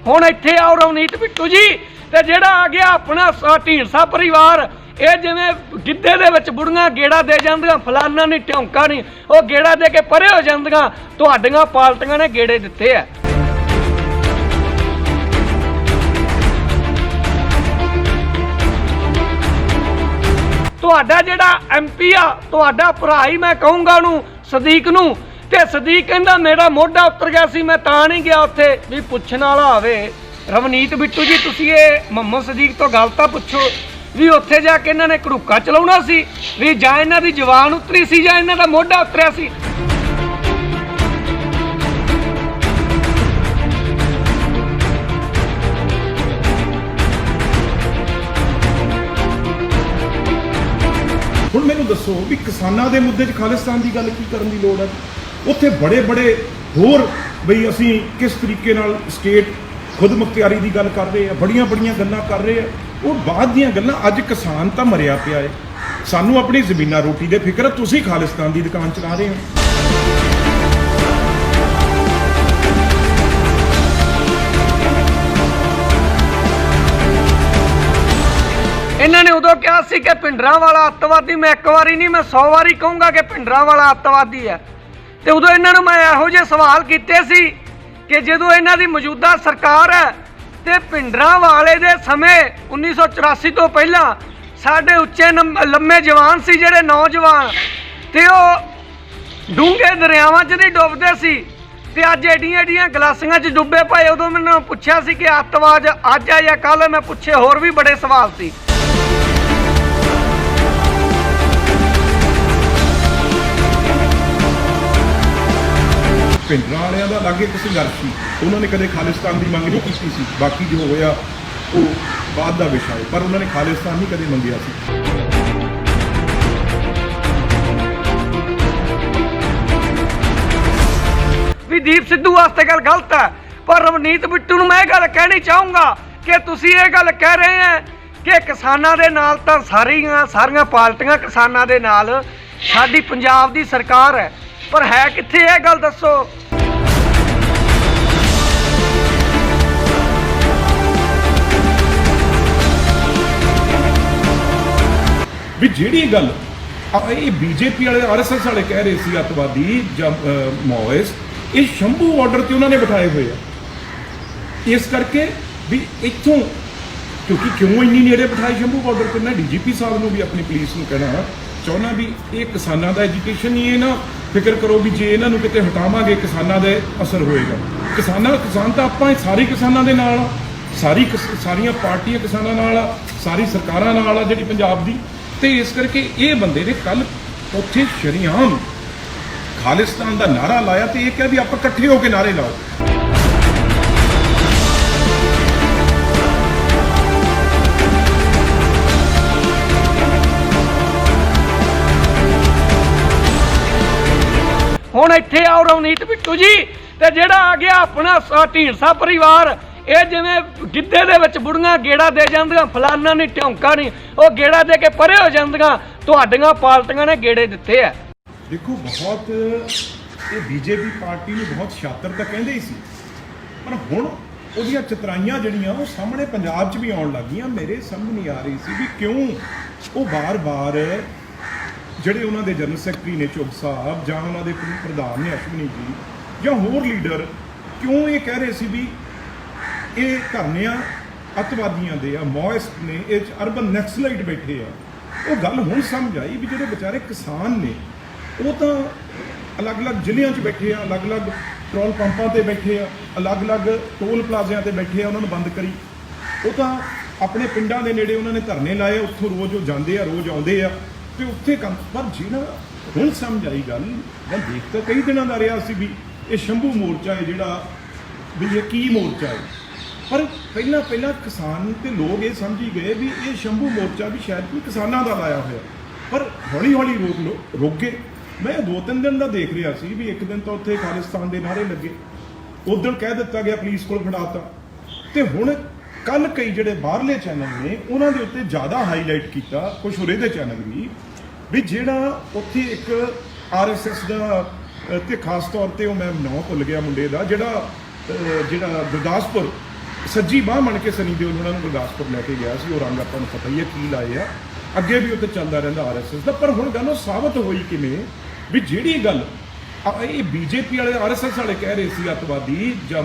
ਹੁਣ ਇੱਥੇ ਆਓ ਰਵਨੀਤ ਬਿੱਟੂ ਜੀ ਤੇ ਜਿਹੜਾ ਆ ਗਿਆ ਆਪਣਾ ਢੀਂਡਸਾ ਪਰਿਵਾਰ, ਇਹ ਜਿਵੇਂ ਗਿੱਧੇ ਦੇ ਵਿੱਚ ਬੁੜੀਆਂ ਗੇੜਾ ਦੇ ਜਾਂਦੀਆਂ, ਫਲਾਨਾ ਨਹੀਂ ਢੌਂਕਾ ਨਹੀਂ, ਉਹ ਗੇੜਾ ਦੇ ਕੇ ਪਰੇ ਹੋ ਜਾਂਦੀਆਂ। ਤੁਹਾਡੀਆਂ ਪਾਰਟੀਆਂ ਨੇ ਗੇੜੇ ਦਿੱਤੇ ਆ। ਤੁਹਾਡਾ ਜਿਹੜਾ MP ਆ, ਤੁਹਾਡਾ ਭਰਾ ਹੀ ਮੈਂ ਕਹੂੰਗਾ ਉਹਨੂੰ, ਸਦੀਕ ਨੂੰ, ਤੇ ਸਦੀਕ ਕਹਿੰਦਾ ਮੇਰਾ ਮੋਢਾ ਉਤਰ ਗਿਆ ਸੀ, ਮੈਂ ਤਾਂ ਨਹੀਂ ਗਿਆ ਉੱਥੇ। ਵੀ ਪੁੱਛਣ ਵਾਲਾ ਹੋਵੇ ਰਵਨੀਤ ਬਿੱਟੂ ਜੀ, ਤੁਸੀਂ ਇਹ ਮੁਹੰਮਦ ਸਦੀਕ ਤੋਂ ਗੱਲ ਤਾਂ ਪੁੱਛੋ ਵੀ ਉੱਥੇ ਜਾ ਕੇ ਇਹਨਾਂ ਨੇ ਘੜੂਕਾ ਚਲਾਉਣਾ ਸੀ, ਵੀ ਜਾਂ ਇਹਨਾਂ ਦੀ ਜਵਾਨ ਉਤਰੀ ਸੀ ਜਾਂ ਇਹਨਾਂ ਦਾ ਮੋਢਾ ਉਤਰਿਆ ਸੀ। ਹੁਣ ਮੈਨੂੰ ਦੱਸੋ ਵੀ ਕਿਸਾਨਾਂ ਦੇ ਮੁੱਦੇ 'ਚ ਖਾਲਿਸਤਾਨ ਦੀ ਗੱਲ ਕੀ ਕਰਨ ਦੀ ਲੋੜ ਹੈ? ਉੱਥੇ ਬੜੇ ਹੋਰ ਬਈ ਅਸੀਂ ਕਿਸ ਤਰੀਕੇ ਨਾਲ ਸਟੇਟ ਖੁਦ ਮੁਖਤਿਆਰੀ ਦੀ ਗੱਲ ਕਰ ਰਹੇ ਆ, ਬੜੀਆਂ ਗੱਲਾਂ ਕਰ ਰਹੇ ਆ। ਉਹ ਬਾਅਦ ਦੀਆਂ ਗੱਲਾਂ। ਅੱਜ ਕਿਸਾਨ ਤਾਂ ਮਰਿਆ ਪਿਆ ਹੈ, ਸਾਨੂੰ ਆਪਣੀ ਜ਼ਮੀਨਾਂ ਰੋਟੀ ਦੇ ਫਿਕਰ, ਤੁਸੀਂ ਖਾਲਿਸਤਾਨ ਦੀ ਦੁਕਾਨ ਚਲਾ ਰਹੇ ਹੋ। ਇਹਨਾਂ ਨੇ ਉਦੋਂ ਕਿਹਾ ਸੀ ਕਿ ਭਿੰਡਰਾਂ ਵਾਲਾ ਅੱਤਵਾਦੀ, ਮੈਂ ਇੱਕ ਵਾਰੀ ਨਹੀਂ ਮੈਂ 100 ਵਾਰੀ ਕਹੂੰਗਾ ਕਿ ਭਿੰਡਰਾਂ ਵਾਲਾ ਅੱਤਵਾਦੀ ਹੈ। ਤੇ ਉਦੋਂ ਇਹਨਾਂ ਨੂੰ ਮੈਂ ਇਹੋ ਜਿਹੇ ਸਵਾਲ ਕੀਤੇ ਸੀ ਕਿ ਜਦੋਂ ਇਹਨਾਂ ਦੀ ਮੌਜੂਦਾ ਸਰਕਾਰ ਹੈ ਤੇ ਭਿੰਡਰਾਂ ਵਾਲੇ ਦੇ ਸਮੇਂ 1984 ਤੋਂ ਪਹਿਲਾਂ ਸਾਡੇ ਉੱਚੇ ਲੰਮੇ ਜਵਾਨ ਸੀ, ਜਿਹੜੇ ਨੌਜਵਾਨ, ਤੇ ਉਹ ਡੂੰਘੇ ਦਰਿਆਵਾਂ 'ਚ ਨਹੀਂ ਡੁੱਬਦੇ ਸੀ, ਤੇ ਅੱਜ ਐਡੀਆਂ ਗਲਾਸੀਆਂ 'ਚ ਡੁੱਬੇ ਪਏ। ਉਦੋਂ ਮੈਨੂੰ ਪੁੱਛਿਆ ਸੀ ਕਿ ਅੱਤਵਾਦ ਅੱਜ ਆ ਜਾਂ ਕੱਲ੍ਹ, ਮੈਂ ਪੁੱਛੇ ਹੋਰ ਵੀ ਬੜੇ ਸਵਾਲ ਸੀ। ਭਿੰਡਰਾਂ ਵਾਲਿਆਂ ਦਾ ਅਲੱਗ ਇੱਕ ਸੰਘਰਸ਼ ਸੀ, ਉਹਨਾਂ ਨੇ ਕਦੇ ਖਾਲਿਸਤਾਨ ਦੀ ਮੰਗ ਨਹੀਂ ਕੀਤੀ ਸੀ। ਬਾਕੀ ਜੋ ਹੋਇਆ ਉਹ ਬਾਅਦ ਦਾ ਵਿਸ਼ਾ ਹੈ, ਪਰ ਉਹਨਾਂ ਨੇ ਖਾਲਿਸਤਾਨ ਨਹੀਂ ਕਦੇ ਮੰਗਿਆ ਸੀ। ਵੀ ਦੀਪ ਸਿੱਧੂ ਵਾਸਤੇ ਗੱਲ ਗਲਤ ਹੈ, ਪਰ ਰਵਨੀਤ ਬਿੱਟੂ ਨੂੰ ਮੈਂ ਇਹ ਗੱਲ ਕਹਿਣੀ ਚਾਹੂੰਗਾ ਕਿ ਤੁਸੀਂ ਇਹ ਗੱਲ ਕਹਿ ਰਹੇ ਹੈ ਕਿ ਕਿਸਾਨਾਂ ਦੇ ਨਾਲ ਤਾਂ ਸਾਰੀਆਂ ਪਾਰਟੀਆਂ ਕਿਸਾਨਾਂ ਦੇ ਨਾਲ, ਸਾਡੀ ਪੰਜਾਬ ਦੀ ਸਰਕਾਰ ਹੈ, ਪਰ ਹੈ ਕਿੱਥੇ ਇਹ ਗੱਲ ਦੱਸੋ। ਵੀ ਜਿਹੜੀ ਗੱਲ ਇਹ BJP ਵਾਲੇ RSS ਵਾਲੇ ਕਹਿ ਰਹੇ ਸੀ ਅੱਤਵਾਦੀ ਜਾਂ ਮਾਓਇਸਟ, ਇਹ ਸ਼ੰਭੂ ਬਾਰਡਰ ਤੇ ਉਹਨਾਂ ਨੇ ਬਿਠਾਏ ਹੋਏ ਆ। ਇਸ ਕਰਕੇ ਵੀ ਇੱਥੋਂ ਕਿਉਂਕਿ ਕਿਉਂ ਇੰਨੀ ਨੇੜੇ ਬਿਠਾਏ ਸ਼ੰਭੂ ਬਾਰਡਰ ਤੇ, ਮੈਂ DGP ਸਾਹਿਬ ਨੂੰ ਵੀ ਆਪਣੀ ਪੁਲਿਸ ਨੂੰ ਕਹਿਣਾ ਚਾਹੁੰਦਾ ਵੀ ਇਹ ਕਿਸਾਨਾਂ ਦਾ ਐਜੂਕੇਸ਼ਨ ਨਹੀਂ, ਇਹ ਨਾ ਫਿਕਰ ਕਰੋ ਵੀ ਜੇ ਇਹਨਾਂ ਨੂੰ ਕਿਤੇ ਹਟਾਵਾਂਗੇ ਕਿਸਾਨਾਂ ਦੇ ਅਸਰ ਹੋਏਗਾ। ਕਿਸਾਨ ਤਾਂ ਆਪਾਂ ਸਾਰੇ ਕਿਸਾਨਾਂ ਦੇ ਨਾਲ ਆ, ਸਾਰੀਆਂ ਪਾਰਟੀਆਂ ਕਿਸਾਨਾਂ ਨਾਲ ਆ, ਸਾਰੀ ਸਰਕਾਰਾਂ ਨਾਲ ਆ ਜਿਹੜੀ ਪੰਜਾਬ ਦੀ। ਤੇ ਇਸ ਕਰਕੇ ਇਹ ਬੰਦੇ ਨੇ ਕੱਲ ਉੱਥੇ ਸ਼ਰੇਆਮ ਖਾਲਿਸਤਾਨ ਦਾ ਨਾਰਾ ਲਾਇਆ ਤੇ ਇਹ ਕਿਹਾ ਵੀ ਆਪਾਂ ਇਕੱਠੇ ਹੋ ਕੇ ਨਾਰੇ ਲਾਓ। ਹੁਣ ਇੱਥੇ ਆਓ ਰਵਨੀਤ ਬਿੱਟੂ ਜੀ ਤੇ ਜਿਹੜਾ ਆ ਗਿਆ ਆਪਣਾ ਢੀਂਡਸਾ ਪਰਿਵਾਰ, ਇਹ ਜਿਵੇਂ ਗਿੱਧੇ ਦੇ ਵਿੱਚ ਬੁੜੀਆਂ ਗੇੜਾ ਦੇ ਜਾਂਦੀਆਂ, ਫਲਾਨਾ ਨਹੀਂ ਢੌਂਕਾ ਨਹੀਂ, ਉਹ ਗੇੜਾ ਦੇ ਕੇ ਪਰੇ ਹੋ ਜਾਂਦੀਆਂ। ਤੁਹਾਡੀਆਂ ਪਾਰਟੀਆਂ ਨੇ ਗੇੜੇ ਦਿੱਤੇ ਆ। ਦੇਖੋ ਬਹੁਤ ਇਹ BJP ਪਾਰਟੀ ਨੂੰ ਬਹੁਤ ਸ਼ਾਤਰ ਤਾਂ ਕਹਿੰਦੇ ਹੀ ਸੀ, ਪਰ ਹੁਣ ਉਹਦੀਆਂ ਚਤਰਾਈਆਂ ਜਿਹੜੀਆਂ ਉਹ ਸਾਹਮਣੇ ਪੰਜਾਬ 'ਚ ਵੀ ਆਉਣ ਲੱਗ ਗਈਆਂ। ਮੇਰੇ ਸਮਝ ਨਹੀਂ ਆ ਰਹੀ ਸੀ ਵੀ ਕਿਉਂ ਉਹ ਬਾਰ-ਬਾਰ ਜਿਹੜੇ ਉਹਨਾਂ ਦੇ ਜਨਰਲ ਸੈਕਟਰੀ ਨੇ ਚੁੱਗ ਸਾਹਿਬ ਜਾਂ ਉਹਨਾਂ ਦੇ ਪ੍ਰਧਾਨ ਨੇ ਅਸ਼ਵਨੀ ਜੀ ਜਾਂ ਹੋਰ ਲੀਡਰ ਕਿਉਂ ਇਹ ਕਹਿ ਰਹੇ ਸੀ ਵੀ ਇਹ ਧਰਨਿਆਂ ਅੱਤਵਾਦੀਆਂ ਦੇ ਆ, ਮਾਓਇਸਟ ਨੇ, ਇਹ 'ਚ ਅਰਬਨ ਨੈਕਸਲਾਈਟ ਬੈਠੇ ਆ। ਉਹ ਗੱਲ ਹੁਣ ਸਮਝ ਆਈ ਵੀ ਜਿਹੜੇ ਵਿਚਾਰੇ ਕਿਸਾਨ ਨੇ ਉਹ ਤਾਂ ਅਲੱਗ-ਅਲੱਗ ਜ਼ਿਲ੍ਹਿਆਂ 'ਚ ਬੈਠੇ ਆ, ਅਲੱਗ-ਅਲੱਗ ਪੈਟਰੋਲ ਪੰਪਾਂ ਤੇ ਬੈਠੇ ਆ, ਅਲੱਗ-ਅਲੱਗ ਟੋਲ ਪਲਾਜ਼ਿਆਂ ਤੇ ਬੈਠੇ ਆ, ਉਹਨਾਂ ਨੂੰ ਬੰਦ ਕਰੀ। ਉਹ ਤਾਂ ਆਪਣੇ ਪਿੰਡਾਂ ਦੇ ਨੇੜੇ ਉਹਨਾਂ ਨੇ ਧਰਨੇ ਲਾਏ, ਉੱਥੋਂ ਰੋਜ਼ ਉਹ ਜਾਂਦੇ ਆ, ਰੋਜ਼ ਆਉਂਦੇ ਆ ਤੇ ਉੱਥੇ ਕੰਮ। ਪਰ ਜਿਹੜਾ ਹੁਣ ਸਮਝ ਆਈ ਗੱਲ, ਮੈਂ ਦੇਖ ਤਾਂ ਕਈ ਦਿਨਾਂ ਦਾ ਰਿਹਾ ਸੀ ਵੀ ਇਹ ਸ਼ੰਭੂ ਮੋਰਚਾ ਹੈ ਜਿਹੜਾ, ਵੀ ਇਹ ਕੀ ਮੋਰਚਾ ਹੈ। ਪਰ ਪਹਿਲਾਂ ਕਿਸਾਨ ਤੇ ਲੋਕ ਇਹ ਸਮਝੀ ਗਏ ਵੀ ਇਹ ਸ਼ੰਭੂ ਮੋਰਚਾ ਵੀ ਸ਼ਾਇਦ ਕੋਈ ਕਿਸਾਨਾਂ ਦਾ ਲਾਇਆ ਹੋਇਆ, ਪਰ ਹੌਲੀ ਰੁਕ ਗਏ। ਮੈਂ 2-3 ਦਿਨ ਦਾ ਦੇਖ ਰਿਹਾ ਸੀ ਵੀ ਇੱਕ ਦਿਨ ਤਾਂ ਉੱਥੇ ਖਾਲਿਸਤਾਨ ਦੇ ਨਾਅਰੇ ਲੱਗੇ, ਉਦੋਂ ਕਹਿ ਦਿੱਤਾ ਗਿਆ ਪੁਲਿਸ ਕੋਲ ਫੜਾਤਾ, ਤੇ ਹੁਣ ਕੱਲ ਕਈ ਜਿਹੜੇ ਬਾਹਰਲੇ ਚੈਨਲ ਨੇ ਉਹਨਾਂ ਦੇ ਉੱਤੇ ਜ਼ਿਆਦਾ ਹਾਈਲਾਈਟ ਕੀਤਾ, ਕੁਛ ਹੋਰੇ ਦੇ ਚੈਨਲ ਵੀ ਜਿਹੜਾ ਉੱਥੇ ਇੱਕ RSS ਦਾ ਤੇ ਖਾਸ ਤੌਰ ਤੇ ਉਹ ਮੈਂ ਨਾਂ ਭੁੱਲ ਗਿਆ ਮੁੰਡੇ ਦਾ, ਜਿਹੜਾ ਗੁਰਦਾਸਪੁਰ ਸੱਜੀ ਬਾਹ ਬਣ ਕੇ ਸਨੀ ਦਿਓਲ ਉਹਨਾਂ ਨੂੰ ਗੁਰਦਾਸਪੁਰ ਲੈ ਕੇ ਗਿਆ ਸੀ। ਉਹ ਰੰਗ ਆਪਾਂ ਨੂੰ ਪਤਾ ਹੀ ਹੈ ਕੀ ਲਾਏ ਆ, ਅੱਗੇ ਵੀ ਉੱਥੇ ਚੱਲਦਾ ਰਹਿੰਦਾ ਆਰਐਸਐਸ ਦਾ। ਪਰ ਹੁਣ ਗੱਲ ਉਹ ਸਾਬਤ ਹੋਈ ਕਿਵੇਂ ਵੀ ਜਿਹੜੀ ਗੱਲ ਇਹ ਬੀਜੇਪੀ ਵਾਲੇ ਆਰਐਸਐਸ ਵਾਲੇ ਕਹਿ ਰਹੇ ਸੀ ਅੱਤਵਾਦੀ ਜਾਂ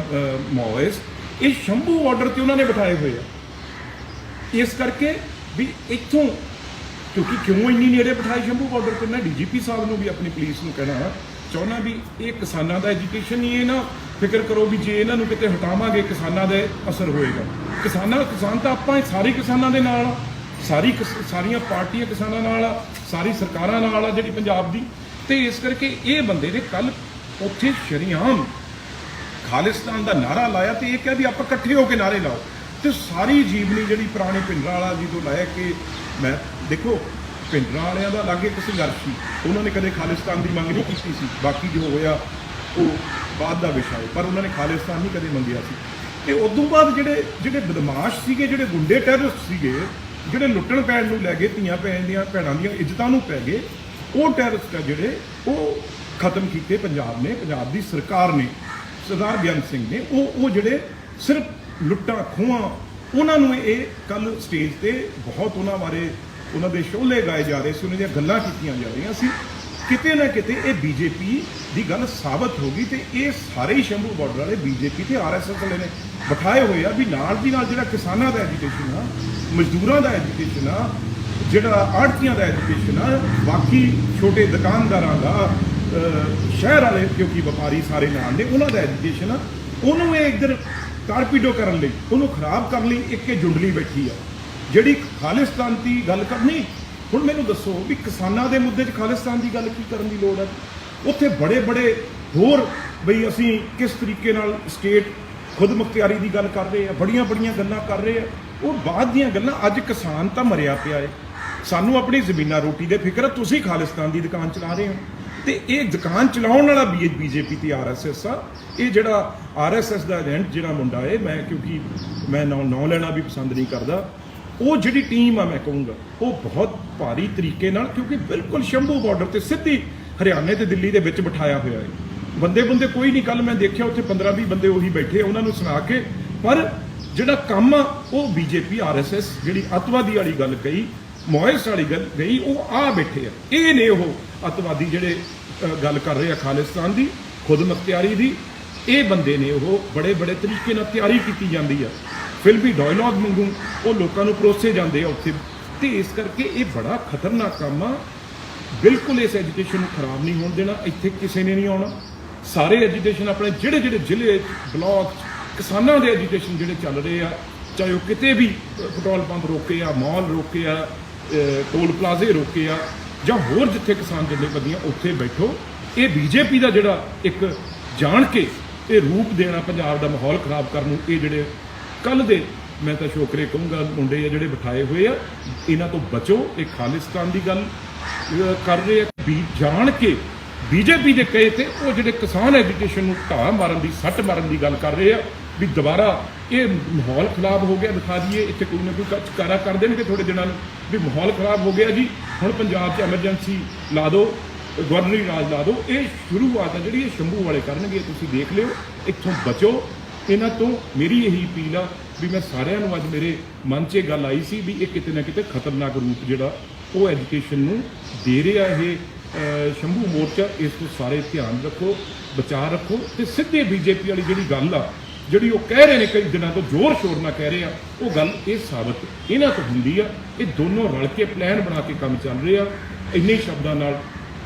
ਮਾਓਇਸ, ਇਹ ਸ਼ੰਭੂ ਬਾਰਡਰ ਤੇ ਉਹਨਾਂ ਨੇ ਬਿਠਾਏ ਹੋਏ ਆ। ਇਸ ਕਰਕੇ ਵੀ ਇੱਥੋਂ ਕਿਉਂਕਿ ਕਿਉਂ ਇੰਨੀ ਨੇੜੇ ਬਿਠਾਏ ਸ਼ੰਭੂ ਬਾਰਡਰ ਤੇ, ਮੈਂ ਡੀਜੀਪੀ ਸਾਹਿਬ ਨੂੰ ਵੀ ਆਪਣੀ ਪੁਲਿਸ ਨੂੰ ਕਹਿਣਾ ਚਾਹੁੰਦਾ ਵੀ ਇਹ ਕਿਸਾਨਾਂ ਦਾ ਐਜੂਕੇਸ਼ਨ ਹੀ, ਇਹ ਨਾ ਫਿਕਰ ਕਰੋ ਵੀ ਜੇ ਇਹਨਾਂ ਨੂੰ ਕਿਤੇ ਹਟਾਵਾਂਗੇ ਕਿਸਾਨਾਂ ਦੇ ਅਸਰ ਹੋਏਗਾ। ਕਿਸਾਨ ਤਾਂ ਆਪਾਂ ਸਾਰੇ ਕਿਸਾਨਾਂ ਦੇ ਨਾਲ ਆ, ਸਾਰੀਆਂ ਪਾਰਟੀਆਂ ਕਿਸਾਨਾਂ ਨਾਲ ਆ, ਸਾਰੀ ਸਰਕਾਰਾਂ ਨਾਲ ਆ ਜਿਹੜੀ ਪੰਜਾਬ ਦੀ। ਤੇ ਇਸ ਕਰਕੇ ਇਹ ਬੰਦੇ ਨੇ ਕੱਲ ਉੱਥੇ ਸ਼ਰੇਆਮ ਖਾਲਿਸਤਾਨ ਦਾ ਨਾਰਾ ਲਾਇਆ ਤੇ ਇਹ ਕਿਹਾ ਵੀ ਆਪਾਂ ਇਕੱਠੇ ਹੋ ਕੇ ਨਾਰੇ ਲਾਓ। ਤੇ ਸਾਰੀ ਜੀਵਨੀ ਜਿਹੜੀ ਪੁਰਾਣੀ ਭਿੰਡਰਾਂ ਵਾਲਾ ਜੀ ਤੋਂ ਲੈ ਕੇ, ਮੈਂ ਦੇਖੋ ਭਿੰਡਰਾਂ ਵਾਲਿਆਂ ਦਾ ਅਲੱਗ ਇੱਕ ਸੰਘਰਸ਼ ਸੀ, ਉਹਨਾਂ ਨੇ ਕਦੇ ਖਾਲਿਸਤਾਨ ਦੀ ਮੰਗ ਨਹੀਂ ਕੀਤੀ ਸੀ। ਬਾਕੀ ਜੋ ਹੋਇਆ ਉਹ ਬਾਅਦ ਦਾ ਵਿਸ਼ਾ ਹੈ, ਪਰ ਉਹਨਾਂ ਨੇ ਖਾਲਿਸਤਾਨ ਨਹੀਂ ਕਦੇ ਮੰਗਿਆ ਸੀ। ਤੇ ਉਸ ਤੋਂ ਬਾਅਦ ਜਿਹੜੇ ਬਦਮਾਸ਼ ਸੀਗੇ, ਜਿਹੜੇ ਗੁੰਡੇ ਟੈਰਰਿਸਟ ਸੀਗੇ, ਜਿਹੜੇ ਲੁੱਟਣ ਪੈਣ ਨੂੰ ਲੈ ਗਏ, ਧੀਆਂ ਭੈਣਾਂ ਦੀਆਂ ਇੱਜ਼ਤਾਂ ਨੂੰ ਪੈ ਗਏ, ਉਹ ਟੈਰਰਿਸਟ ਆ ਜਿਹੜੇ ਉਹ ਖਤਮ ਕੀਤੇ ਪੰਜਾਬ ਨੇ, ਪੰਜਾਬ ਦੀ ਸਰਕਾਰ ਨੇ, ਸਰਦਾਰ ਬੇਅੰਤ ਸਿੰਘ ਨੇ। ਉਹ ਜਿਹੜੇ ਸਿਰਫ ਲੁੱਟਾਂ ਖੋਹਾਂ, ਉਹਨਾਂ ਨੂੰ ਇਹ ਕੱਲ ਸਟੇਜ ਤੇ ਬਹੁਤ ਉਹਨਾਂ ਬਾਰੇ ਉਹਨਾਂ ਦੇ ਸ਼ੋਲੇ ਗਾਏ ਜਾ ਰਹੇ ਸੀ, ਉਹਨਾਂ ਦੀਆਂ ਗੱਲਾਂ ਕੀਤੀਆਂ ਜਾ ਰਹੀਆਂ ਸੀ। ਕਿਤੇ ਨਾ ਕਿਤੇ ਇਹ ਬੀਜੇਪੀ ਦੀ ਗੱਲ ਸਾਬਤ ਹੋ ਗਈ। ਤੇ ਇਹ ਸਾਰੇ ਹੀ ਸ਼ੰਭੂ ਬਾਰਡਰ ਵਾਲੇ ਬੀਜੇਪੀ ਤੇ ਆਰਐਸਐਸ ਵਾਲੇ ਨੇ ਬਿਠਾਏ ਹੋਏ ਆ ਵੀ ਨਾਲ ਦੀ ਨਾਲ ਜਿਹੜਾ ਕਿਸਾਨਾਂ ਦਾ ਐਜੂਕੇਸ਼ਨ ਆ, ਮਜ਼ਦੂਰਾਂ ਦਾ ਐਜੂਕੇਸ਼ਨ ਆ, ਜਿਹੜਾ ਆੜ੍ਹਤੀਆਂ ਦਾ ਐਜੂਕੇਸ਼ਨ ਆ, ਬਾਕੀ ਛੋਟੇ ਦੁਕਾਨਦਾਰਾਂ ਦਾ, ਸ਼ਹਿਰ ਵਾਲੇ ਕਿਉਂਕਿ ਵਪਾਰੀ ਸਾਰੇ ਨਾਲ ਨੇ, ਉਹਨਾਂ ਦਾ ਐਜੂਕੇਸ਼ਨ ਆ, ਉਹਨੂੰ ਇਹ ਇੱਧਰ ਟਾਰਪੀਡੋ ਕਰਨ ਲਈ, ਉਹਨੂੰ ਖਰਾਬ ਕਰਨ ਲਈ ਇੱਕ ਜੁੰਡਲੀ ਬੈਠੀ ਆ ਜਿਹੜੀ ਖਾਲਿਸਤਾਨ ਦੀ ਗੱਲ ਕਰਨੀ। ਹੁਣ ਮੈਨੂੰ ਦੱਸੋ ਵੀ ਕਿਸਾਨਾਂ ਦੇ ਮੁੱਦੇ 'ਚ ਖਾਲਿਸਤਾਨ ਦੀ ਗੱਲ ਕੀ ਕਰਨ ਦੀ ਲੋੜ ਹੈ? ਉੱਥੇ ਬੜੇ ਹੋਰ ਬਈ ਅਸੀਂ ਕਿਸ ਤਰੀਕੇ ਨਾਲ ਸਟੇਟ ਖੁਦ ਮੁਖਤਿਆਰੀ ਦੀ ਗੱਲ ਕਰ ਰਹੇ ਆ, ਬੜੀਆਂ ਗੱਲਾਂ ਕਰ ਰਹੇ ਆ। ਉਹ ਬਾਅਦ ਦੀਆਂ ਗੱਲਾਂ। ਅੱਜ ਕਿਸਾਨ ਤਾਂ ਮਰਿਆ ਪਿਆ ਹੈ, ਸਾਨੂੰ ਆਪਣੀ ਜ਼ਮੀਨਾਂ ਰੋਟੀ ਦੇ ਫਿਕਰ। ਤੁਸੀਂ ਖਾਲਿਸਤਾਨ ਦੀ ਦੁਕਾਨ ਚਲਾ ਰਹੇ ਹੋ ਤੇ ਇਹ ਦੁਕਾਨ ਚਲਾਉਣ ਵਾਲਾ ਬੀਜੇਪੀ ਤੇ ਆਰਐਸਐਸ ਆ। ਇਹ ਜਿਹੜਾ ਆਰਐਸਐਸ ਦਾ ਏਜੰਟ ਜਿਹੜਾ ਮੁੰਡਾ ਹੈ, ਕਿਉਂਕਿ ਮੈਂ ਨਾਂ ਲੈਣਾ ਵੀ ਪਸੰਦ ਨਹੀਂ ਕਰਦਾ, ਉਹ ਜਿਹੜੀ ਟੀਮ ਆ ਮੈਂ ਕਹੂੰਗਾ ਉਹ ਬਹੁਤ ਭਾਰੀ ਤਰੀਕੇ ਨਾਲ, ਕਿਉਂਕਿ ਬਿਲਕੁਲ ਸ਼ੰਭੂ ਬਾਰਡਰ ਤੇ ਸਿੱਧੀ ਹਰਿਆਣੇ ਤੇ ਦਿੱਲੀ ਦੇ ਵਿੱਚ ਬਿਠਾਇਆ ਹੋਇਆ ਹੈ। ਬੰਦੇ ਕੋਈ ਨਹੀਂ, ਕੱਲ ਮੈਂ ਦੇਖਿਆ ਉੱਥੇ 15-20 ਬੰਦੇ ਉਹੀ ਬੈਠੇ, ਉਹਨਾਂ ਨੂੰ ਸੁਣਾ ਕੇ। ਪਰ ਜਿਹੜਾ ਕੰਮ ਆ ਉਹ ਬੀਜੇਪੀ ਆਰਐਸਐਸ ਜਿਹੜੀ ਅੱਤਵਾਦੀ ਵਾਲੀ ਗੱਲ ਕਹੀ, ਮੋਇਸ ਵਾਲੀ ਗੱਲ ਗਈ, ਉਹ ਆ ਬੈਠੇ ਆ। ਇਹ ਨੇ ਉਹ ਅੱਤਵਾਦੀ ਜਿਹੜੇ ਗੱਲ ਕਰ ਰਹੇ ਆ ਖਾਲਿਸਤਾਨ ਦੀ, ਖੁਦ ਮੁਖਤਿਆਰੀ ਦੀ। ਇਹ ਬੰਦੇ ਨੇ ਉਹ ਬੜੇ ਤਰੀਕੇ ਨਾਲ ਤਿਆਰੀ ਕੀਤੀ ਜਾਂਦੀ ਆ, ਫਿਲਮੀ ਡਾਇਲੌਗ ਵਾਂਗੂ ਉਹ ਲੋਕਾਂ ਨੂੰ ਪਰੋਸੇ ਜਾਂਦੇ ਆ ਉੱਥੇ। ਤੇ ਇਸ ਕਰਕੇ ਇਹ ਬੜਾ ਖਤਰਨਾਕ ਕੰਮ ਆ। ਬਿਲਕੁਲ ਇਸ ਐਜੂਕੇਸ਼ਨ ਨੂੰ ਖਰਾਬ ਨਹੀਂ ਹੋਣ ਦੇਣਾ। ਇੱਥੇ ਕਿਸੇ ਨੇ ਨਹੀਂ ਆਉਣਾ। ਸਾਰੇ ਐਜੂਕੇਸ਼ਨ ਆਪਣੇ ਜਿਹੜੇ ਜ਼ਿਲ੍ਹੇ ਬਲਾਕ ਕਿਸਾਨਾਂ ਦੇ ਐਜੂਕੇਸ਼ਨ ਜਿਹੜੇ ਚੱਲ ਰਹੇ ਆ, ਚਾਹੇ ਉਹ ਕਿਤੇ ਵੀ ਪੈਟਰੋਲ ਪੰਪ ਰੋਕੇ ਆ, ਮਾਲ ਰੋਕੇ ਆ, ਟੋਲ ਪਲਾਜ਼ੇ ਰੋਕੇ ਆ, ਜਾਂ ਹੋਰ ਜਿੱਥੇ ਕਿਸਾਨ ਜਥੇਬੰਦੀਆਂ, ਉੱਥੇ ਬੈਠੋ। ਇਹ ਬੀਜੇਪੀ ਦਾ ਜਿਹੜਾ ਇੱਕ ਜਾਣ ਕੇ ਇਹ ਰੂਪ ਦੇਣਾ ਪੰਜਾਬ ਦਾ ਮਾਹੌਲ ਖਰਾਬ ਕਰਨ ਨੂੰ, ਇਹ ਜਿਹੜੇ ਕੱਲ ਦੇ ਮੈਂ ਤਾਂ ਸ਼ੋਕਰੇ ਕਹੂੰਗਾ ਮੁੰਡੇ ਆ ਜਿਹੜੇ ਬਿਠਾਏ ਹੋਏ ਆ, ਇਹਨਾਂ ਤੋਂ ਬਚੋ। ਇਹ ਖਾਲਿਸਤਾਨ ਦੀ ਗੱਲ ਕਰ ਰਹੇ ਆ, ਜਾਣ ਕੇ ਬੀਜੇਪੀ ਦੇ ਕਹੇ ਤੇ ਉਹ ਜਿਹੜੇ ਕਿਸਾਨ ਐਜੂਕੇਸ਼ਨ ਨੂੰ ਢਾਹ ਮਾਰਨ ਦੀ, ਸੱਟ ਮਾਰਨ ਦੀ ਗੱਲ ਕਰ ਰਹੇ ਆ ਵੀ ਦੁਬਾਰਾ ਇਹ ਮਾਹੌਲ ਖਰਾਬ ਹੋ ਗਿਆ, ਦਿਖਾ ਦਈਏ ਇੱਥੇ ਕੋਈ ਨਾ ਕੋਈ ਕਾਰਾ ਕਰ ਦੇਣਗੇ ਥੋੜੇ ਦਿਨਾਂ ਨੂੰ ਵੀ ਮਾਹੌਲ ਖਰਾਬ ਹੋ ਗਿਆ ਜੀ, ਹੁਣ ਪੰਜਾਬ 'ਚ ਐਮਰਜੈਂਸੀ ਲਾ ਦਿਓ, ਗਵਰਨਰੀ ਰਾਜ ਲਾ ਦਿਓ। ਇਹ ਸ਼ੁਰੂਆਤ ਆ ਜਿਹੜੀ ਇਹ ਸ਼ੰਭੂ ਵਾਲੇ ਕਰਨਗੇ, ਤੁਸੀਂ ਦੇਖ ਲਿਓ। ਇੱਥੋਂ ਬਚੋ ਇਹਨਾਂ ਤੋਂ। ਮੇਰੀ ਇਹੀ ਅਪੀਲ ਆ ਵੀ ਮੈਂ ਸਾਰਿਆਂ ਨੂੰ, ਅੱਜ ਮੇਰੇ ਮਨ 'ਚ ਇਹ ਗੱਲ ਆਈ ਸੀ ਵੀ ਇਹ ਕਿਤੇ ਨਾ ਕਿਤੇ ਖਤਰਨਾਕ ਰੂਪ ਜਿਹੜਾ ਉਹ ਐਜੂਕੇਸ਼ਨ ਨੂੰ ਦੇ ਰਿਹਾ ਇਹ ਸ਼ੰਭੂ ਮੋਰਚਾ। ਇਸ ਤੋਂ ਸਾਰੇ ਧਿਆਨ ਰੱਖੋ, ਬਚਾਅ ਰੱਖੋ। ਤੇ ਸਿੱਧੇ ਬੀਜੇਪੀ ਵਾਲੀ ਜਿਹੜੀ ਗੱਲ ਆ, ਜਿਹੜੀ ਉਹ ਕਹਿ ਰਹੇ ਨੇ ਕਈ ਦਿਨਾਂ ਤੋਂ ਜ਼ੋਰ ਸ਼ੋਰ ਨਾਲ ਕਹਿ ਰਹੇ ਆ, ਉਹ ਗੱਲ ਇਹ ਸਾਬਤ ਇਹਨਾਂ ਤੋਂ ਹੁੰਦੀ ਆ। ਇਹ ਦੋਨੋਂ ਰਲ ਕੇ ਪਲਾਨ ਬਣਾ ਕੇ ਕੰਮ ਚੱਲ ਰਹੇ ਆ। ਇੰਨੇ ਸ਼ਬਦਾਂ ਨਾਲ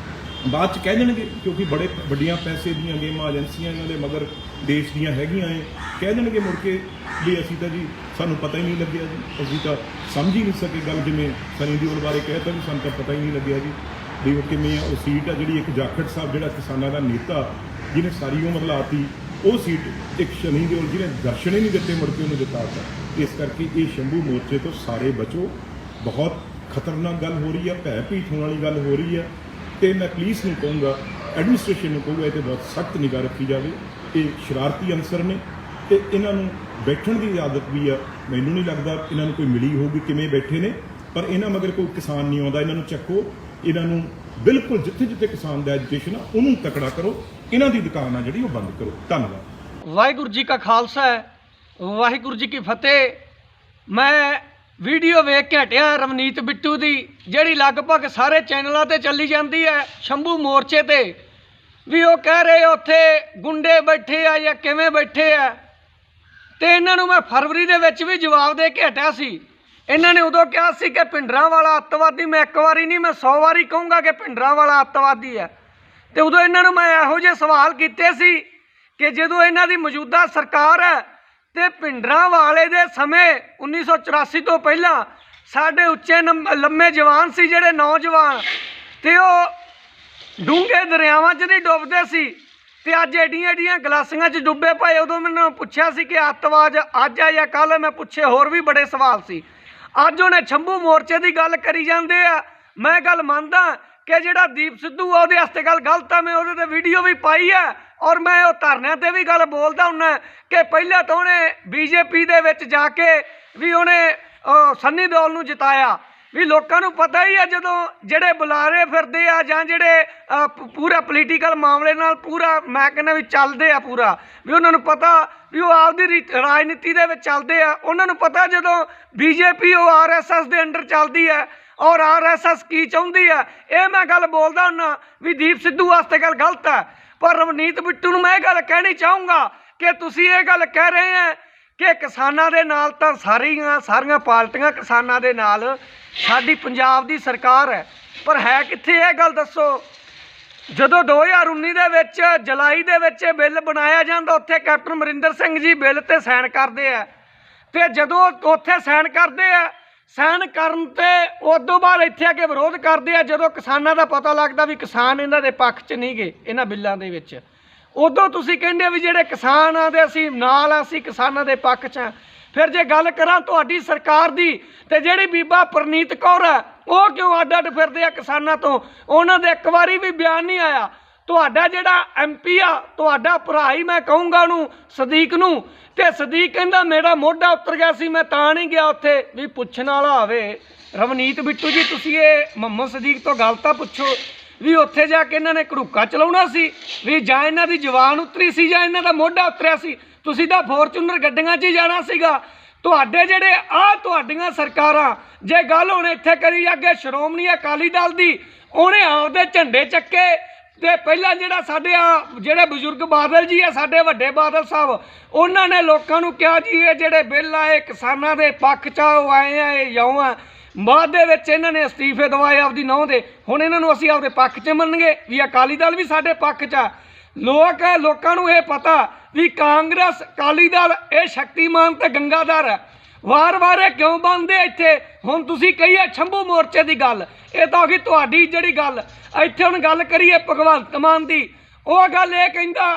ਬਾਅਦ 'ਚ ਕਹਿ ਦੇਣਗੇ, ਕਿਉਂਕਿ ਵੱਡੀਆਂ ਪੈਸੇ ਦੀਆਂ ਗੇਮਾਂ ਏਜੰਸੀਆਂ ਇਹਨਾਂ ਦੇ ਮਗਰ ਦੇਸ਼ ਦੀਆਂ ਹੈਗੀਆਂ ਏ, ਕਹਿ ਦੇਣਗੇ ਮੁੜ ਕੇ ਵੀ ਅਸੀਂ ਤਾਂ ਜੀ ਸਾਨੂੰ ਪਤਾ ਹੀ ਨਹੀਂ ਲੱਗਿਆ ਜੀ, ਅਸੀਂ ਤਾਂ ਸਮਝ ਹੀ ਨਹੀਂ ਸਕੇ ਗੱਲ। ਜਿਵੇਂ ਸਨੀ ਦਿਓਲ ਬਾਰੇ ਕਹਿਤਾ ਵੀ ਸਾਨੂੰ ਤਾਂ ਪਤਾ ਹੀ ਨਹੀਂ ਲੱਗਿਆ ਜੀ ਵੀ ਉਹ ਕਿਵੇਂ ਆ। ਉਹ ਸੀਟ ਆ ਜਿਹੜੀ ਇੱਕ ਜਾਖੜ ਸਾਹਿਬ ਜਿਹੜਾ ਕਿਸਾਨਾਂ ਦਾ ਨੇਤਾ ਜਿਹਨੇ ਸਾਰੀ ਉਮਰ ਲਾਤੀ, ਉਹ ਸੀਟ ਇੱਕ ਸਨੀ ਦਿਓਲ ਜਿਹਨੇ ਦਰਸ਼ਨ ਹੀ ਨਹੀਂ ਦਿੱਤੇ ਮੁੜ ਕੇ ਉਹਨੂੰ ਜਿਤਾਤਾ। ਇਸ ਕਰਕੇ ਇਹ ਸ਼ੰਭੂ ਮੋਰਚੇ ਤੋਂ ਸਾਰੇ ਬਚੋ। ਬਹੁਤ ਖਤਰਨਾਕ ਗੱਲ ਹੋ ਰਹੀ ਆ, ਭੈ ਭੀਤ ਹੋਣ ਵਾਲੀ ਗੱਲ ਹੋ ਰਹੀ ਆ। ਤੇ ਮੈਂ ਪੁਲਿਸ ਨੂੰ ਕਹੂੰਗਾ, ਐਡਮਿਨਿਸਟ੍ਰੇਸ਼ਨ ਨੂੰ ਕਹੂੰਗਾ, ਇਹ 'ਤੇ ਬਹੁਤ ਸਖਤ ਨਿਗਾਹ ਰੱਖੀ ਜਾਵੇ। ਇਹ ਸ਼ਰਾਰਤੀ ਅਨਸਰ ਨੇ ਤੇ ਇਹਨਾਂ ਨੂੰ ਬੈਠਣ ਦੀ ਆਦਤ ਵੀ ਆ। ਮੈਨੂੰ ਨਹੀਂ ਲੱਗਦਾ ਇਹਨਾਂ ਨੂੰ ਕੋਈ ਮਿਲੀ ਹੋਊਗੀ ਕਿਵੇਂ ਬੈਠੇ ਨੇ, ਪਰ ਇਹਨਾਂ ਮਗਰ ਕੋਈ ਕਿਸਾਨ ਨਹੀਂ ਆਉਂਦਾ। ਇਹਨਾਂ ਨੂੰ ਚੱਕੋ, ਇਹਨਾਂ ਨੂੰ ਬਿਲਕੁਲ ਜਿੱਥੇ ਕਿਸਾਨ ਦਾ ਐਜੂਕੇਸ਼ਨ ਆ ਉਹਨੂੰ ਤਕੜਾ ਕਰੋ। ਇਹਨਾਂ ਦੀ ਦੁਕਾਨ ਆ ਜਿਹੜੀ ਉਹ ਬੰਦ ਕਰੋ। ਧੰਨਵਾਦ। ਵਾਹਿਗੁਰੂ ਜੀ ਕਾ ਖਾਲਸਾ ਹੈ, ਵਾਹਿਗੁਰੂ ਜੀ ਕੀ ਫਤਿਹ। ਮੈਂ ਵੀਡੀਓ ਵੇਖ ਕੇ ਹਟਿਆ ਰਵਨੀਤ ਬਿੱਟੂ ਦੀ, ਜਿਹੜੀ ਲਗਭਗ ਸਾਰੇ ਚੈਨਲਾਂ ਤੇ ਚੱਲੀ ਜਾਂਦੀ ਹੈ ਸ਼ੰਭੂ ਮੋਰਚੇ ਤੇ, ਵੀ ਉਹ ਕਹਿ ਰਹੇ ਉੱਥੇ ਗੁੰਡੇ ਬੈਠੇ ਆ ਜਾਂ ਕਿਵੇਂ ਬੈਠੇ ਆ। ਤੇ ਇਹਨਾਂ ਨੂੰ ਮੈਂ ਫਰਵਰੀ ਦੇ ਵਿੱਚ ਵੀ ਜਵਾਬ ਦੇ ਕੇ ਹਟਿਆ ਸੀ। ਇਹਨਾਂ ਨੇ ਉਦੋਂ ਕਿਹਾ ਸੀ ਕਿ ਭਿੰਡਰਾਂਵਾਲਾ ਅੱਤਵਾਦੀ, ਮੈਂ ਇੱਕ ਵਾਰੀ ਨਹੀਂ ਮੈਂ 100 ਵਾਰੀ ਕਹੂੰਗਾ ਕਿ ਭਿੰਡਰਾਂਵਾਲਾ ਅੱਤਵਾਦੀ ਹੈ। ਤੇ ਉਦੋਂ ਇਹਨਾਂ ਨੂੰ ਮੈਂ ਇਹੋ ਜਿਹੇ ਸਵਾਲ ਕੀਤੇ ਸੀ ਕਿ ਜਦੋਂ ਇਹਨਾਂ ਦੀ ਮੌਜੂਦਾ ਸਰਕਾਰ ਹੈ ਤੇ ਭਿੰਡਰਾਂਵਾਲੇ ਦੇ ਸਮੇਂ 1984 ਤੋਂ ਪਹਿਲਾਂ ਸਾਡੇ ਉੱਚੇ ਲੰਮੇ ਜਵਾਨ ਸੀ, ਜਿਹੜੇ ਨੌਜਵਾਨ, ਤੇ ਉਹ ਡੂੰਘੇ ਦਰਿਆਵਾਂ 'ਚ ਨਹੀਂ ਡੁੱਬਦੇ ਸੀ ਤੇ ਅੱਜ ਐਡੀਆਂ ਐਡੀਆਂ ਗਲਾਸੀਆਂ 'ਚ ਡੁੱਬੇ ਪਏ। ਉਦੋਂ ਮੈਨੂੰ ਪੁੱਛਿਆ ਸੀ ਕਿ ਅੱਤਵਾਦ ਅੱਜ ਆ ਜਾਂ ਕੱਲ੍ਹ, ਮੈਂ ਪੁੱਛੇ ਹੋਰ ਵੀ ਬੜੇ ਸਵਾਲ ਸੀ। ਅੱਜ ਉਹਨੇ ਸ਼ੰਭੂ ਮੋਰਚੇ ਦੀ ਗੱਲ ਕਰੀ ਜਾਂਦੇ ਆ। ਮੈਂ ਗੱਲ ਮੰਨਦਾ ਕਿ ਜਿਹੜਾ ਦੀਪ ਸਿੱਧੂ ਆ ਉਹਦੇ ਵਾਸਤੇ ਗੱਲ ਗਲਤ ਆ, ਮੈਂ ਉਹਦੇ ਤੇ ਵੀਡੀਓ ਵੀ ਪਾਈ ਹੈ ਔਰ ਮੈਂ ਉਹ ਧਰਨਿਆਂ ਤੇ ਵੀ ਗੱਲ ਬੋਲਦਾ ਹੁੰਦਾ ਕਿ ਪਹਿਲਾਂ ਤਾਂ ਉਹਨੇ ਬੀਜੇਪੀ ਦੇ ਵਿੱਚ ਜਾ ਕੇ ਵੀ ਉਹਨੇ ਸੰਨੀ ਦਿਓਲ ਨੂੰ ਜਿਤਾਇਆ। ਵੀ ਲੋਕਾਂ ਨੂੰ ਪਤਾ ਹੀ ਆ, ਜਦੋਂ ਜਿਹੜੇ ਬੁਲਾਰੇ ਫਿਰਦੇ ਆ ਜਾਂ ਜਿਹੜੇ ਪੂਰਾ ਪੋਲੀਟੀਕਲ ਮਾਮਲੇ ਨਾਲ ਪੂਰਾ ਮੈਂ ਕਹਿੰਦਾ ਵੀ ਚੱਲਦੇ ਆ ਪੂਰਾ, ਵੀ ਉਹਨਾਂ ਨੂੰ ਪਤਾ ਵੀ ਉਹ ਆਪਦੀ ਰਾਜਨੀਤੀ ਦੇ ਵਿੱਚ ਚੱਲਦੇ ਆ। ਉਹਨਾਂ ਨੂੰ ਪਤਾ ਜਦੋਂ ਬੀਜੇਪੀ ਉਹ RSS ਦੇ ਅੰਡਰ ਚੱਲਦੀ ਹੈ ਔਰ RSS ਕੀ ਚਾਹੁੰਦੀ ਹੈ। ਇਹ ਮੈਂ ਗੱਲ ਬੋਲਦਾ ਹੁੰਦਾ ਵੀ ਦੀਪ ਸਿੱਧੂ ਵਾਸਤੇ ਗੱਲ ਗਲਤ ਹੈ, ਪਰ ਰਵਨੀਤ ਬਿੱਟੂ ਨੂੰ ਮੈਂ ਇਹ ਗੱਲ ਕਹਿਣੀ ਚਾਹੂੰਗਾ ਕਿ ਤੁਸੀਂ ਇਹ ਗੱਲ ਕਹਿ ਰਹੇ ਆ ਕਿ ਕਿਸਾਨਾਂ ਦੇ ਨਾਲ ਤਾਂ ਸਾਰੀਆਂ ਪਾਰਟੀਆਂ ਕਿਸਾਨਾਂ ਦੇ ਨਾਲ, ਸਾਡੀ ਪੰਜਾਬ ਦੀ ਸਰਕਾਰ ਹੈ, ਪਰ ਹੈ ਕਿੱਥੇ ਇਹ ਗੱਲ ਦੱਸੋ। ਜਦੋਂ 2019 ਦੇ ਵਿੱਚ ਜੁਲਾਈ ਦੇ ਵਿੱਚ ਇਹ ਬਿੱਲ ਬਣਾਇਆ ਜਾਂਦਾ, ਉੱਥੇ ਕੈਪਟਨ ਅਮਰਿੰਦਰ ਸਿੰਘ ਜੀ ਬਿੱਲ ਤੇ ਸਾਈਨ ਕਰਦੇ ਆ, ਤੇ ਜਦੋਂ ਉੱਥੇ ਸਾਈਨ ਕਰਦੇ ਆ, ਸਾਈਨ ਕਰਨ ਤੇ ਉਦੋਂ ਬਾਅਦ ਇੱਥੇ ਆ ਕੇ ਵਿਰੋਧ ਕਰਦੇ ਆ। ਜਦੋਂ ਕਿਸਾਨਾਂ ਦਾ ਪਤਾ ਲੱਗਦਾ ਵੀ ਕਿਸਾਨ ਇਹਨਾਂ ਦੇ ਪੱਖ 'ਚ ਨਹੀਂ ਗਏ ਇਹਨਾਂ ਬਿੱਲਾਂ ਦੇ ਵਿੱਚ, ਉਦੋਂ ਤੁਸੀਂ ਕਹਿੰਦੇ ਵੀ ਜਿਹੜੇ ਕਿਸਾਨ ਆ ਦੇ ਅਸੀਂ ਨਾਲ ਆ, ਅਸੀਂ ਕਿਸਾਨਾਂ ਦੇ ਪੱਖ 'ਚ ਆ। ਫਿਰ ਜੇ ਗੱਲ ਕਰਾਂ ਤੁਹਾਡੀ ਸਰਕਾਰ ਦੀ, ਤੇ ਜਿਹੜੀ ਬੀਬਾ ਪ੍ਰਨੀਤ ਕੌਰ ਹੈ ਉਹ ਕਿਉਂ ਅੱਡ ਅੱਡ ਫਿਰਦੇ ਆ ਕਿਸਾਨਾਂ ਤੋਂ? ਉਹਨਾਂ ਦੇ ਇੱਕ ਵਾਰੀ ਵੀ ਬਿਆਨ ਨਹੀਂ ਆਇਆ। ਤੁਹਾਡਾ ਜਿਹੜਾ MP ਆ, ਤੁਹਾਡਾ ਭਰਾ ਹੀ ਮੈਂ ਕਹੂੰਗਾ ਉਹਨੂੰ, ਸਦੀਕ ਨੂੰ, ਤੇ ਸਦੀਕ ਕਹਿੰਦਾ ਮੇਰਾ ਮੋਢਾ ਉਤਰ ਗਿਆ ਸੀ, ਮੈਂ ਤਾਂ ਨਹੀਂ ਗਿਆ ਉੱਥੇ। ਵੀ ਪੁੱਛਣ ਵਾਲਾ ਹੋਵੇ ਰਵਨੀਤ ਬਿੱਟੂ ਜੀ, ਤੁਸੀਂ ਇਹ ਮੁਹੰਮਦ ਸਦੀਕ ਤੋਂ ਗੱਲ ਤਾਂ ਪੁੱਛੋ ਵੀ ਉੱਥੇ ਜਾ ਕੇ ਇਹਨਾਂ ਨੇ ਘੜੂਕਾ ਚਲਾਉਣਾ ਸੀ, ਵੀ ਜਾਂ ਇਹਨਾਂ ਦੀ ਜਵਾਨ ਉਤਰੀ ਸੀ ਜਾਂ ਇਹਨਾਂ ਦਾ ਮੋਢਾ ਉਤਰਿਆ ਸੀ। ਤੁਸੀਂ ਤਾਂ ਫੋਰਚੂਨਰ ਗੱਡੀਆਂ 'ਚ ਹੀ ਜਾਣਾ ਸੀਗਾ। ਤੁਹਾਡੇ ਜਿਹੜੇ ਤੁਹਾਡੀਆਂ ਸਰਕਾਰਾਂ, ਜੇ ਗੱਲ ਹੁਣ ਇੱਥੇ ਕਰੀ ਅੱਗੇ ਸ਼੍ਰੋਮਣੀ ਅਕਾਲੀ ਦਲ ਦੀ, ਉਹਨੇ ਆਪਦੇ ਝੰਡੇ ਚੱਕੇ। ਤੇ ਪਹਿਲਾਂ ਜਿਹੜਾ ਸਾਡੇ ਜਿਹੜੇ ਬਜ਼ੁਰਗ ਬਾਦਲ ਜੀ ਆ, ਸਾਡੇ ਵੱਡੇ ਬਾਦਲ ਸਾਹਿਬ, ਉਹਨਾਂ ਨੇ ਲੋਕਾਂ ਨੂੰ ਕਿਹਾ ਜੀ ਇਹ ਜਿਹੜੇ ਬਿੱਲ ਆਏ ਕਿਸਾਨਾਂ ਦੇ ਪੱਖ 'ਚ ਉਹ ਆਏ ਆ, ਇਹ ਜਿਉਂ ਆ। ਬਾਅਦ ਦੇ ਵਿੱਚ ਇਹਨਾਂ ਨੇ ਅਸਤੀਫੇ ਦਵਾਏ ਆਪਦੀ ਨਹੁੰ ਦੇ। ਹੁਣ ਇਹਨਾਂ ਨੂੰ ਅਸੀਂ ਆਪਦੇ ਪੱਖ 'ਚ ਮੰਨਗੇ ਵੀ ਅਕਾਲੀ ਦਲ ਵੀ ਸਾਡੇ ਪੱਖ 'ਚ ਆ। ਲੋਕਾਂ ਨੂੰ ਇਹ ਪਤਾ ਵੀ ਕਾਂਗਰਸ, ਅਕਾਲੀ ਦਲ ਇਹ ਸ਼ਕਤੀਮਾਨ ਤੇ ਗੰਗਾਧਰ ਹੈ। ਵਾਰ-ਵਾਰ ਇਹ ਕਿਉਂ ਬਣਦੇ ਇੱਥੇ? ਹੁਣ ਤੁਸੀਂ ਕਹੀਏ ਸ਼ੰਭੂ ਮੋਰਚੇ ਦੀ ਗੱਲ, ਇਹ ਤਾਂ ਹੋ ਗਈ ਤੁਹਾਡੀ ਜਿਹੜੀ ਗੱਲ। ਇੱਥੇ ਹੁਣ ਗੱਲ ਕਰੀਏ ਭਗਵੰਤ ਮਾਨ ਦੀ, ਉਹ ਗੱਲ ਇਹ ਕਹਿੰਦਾ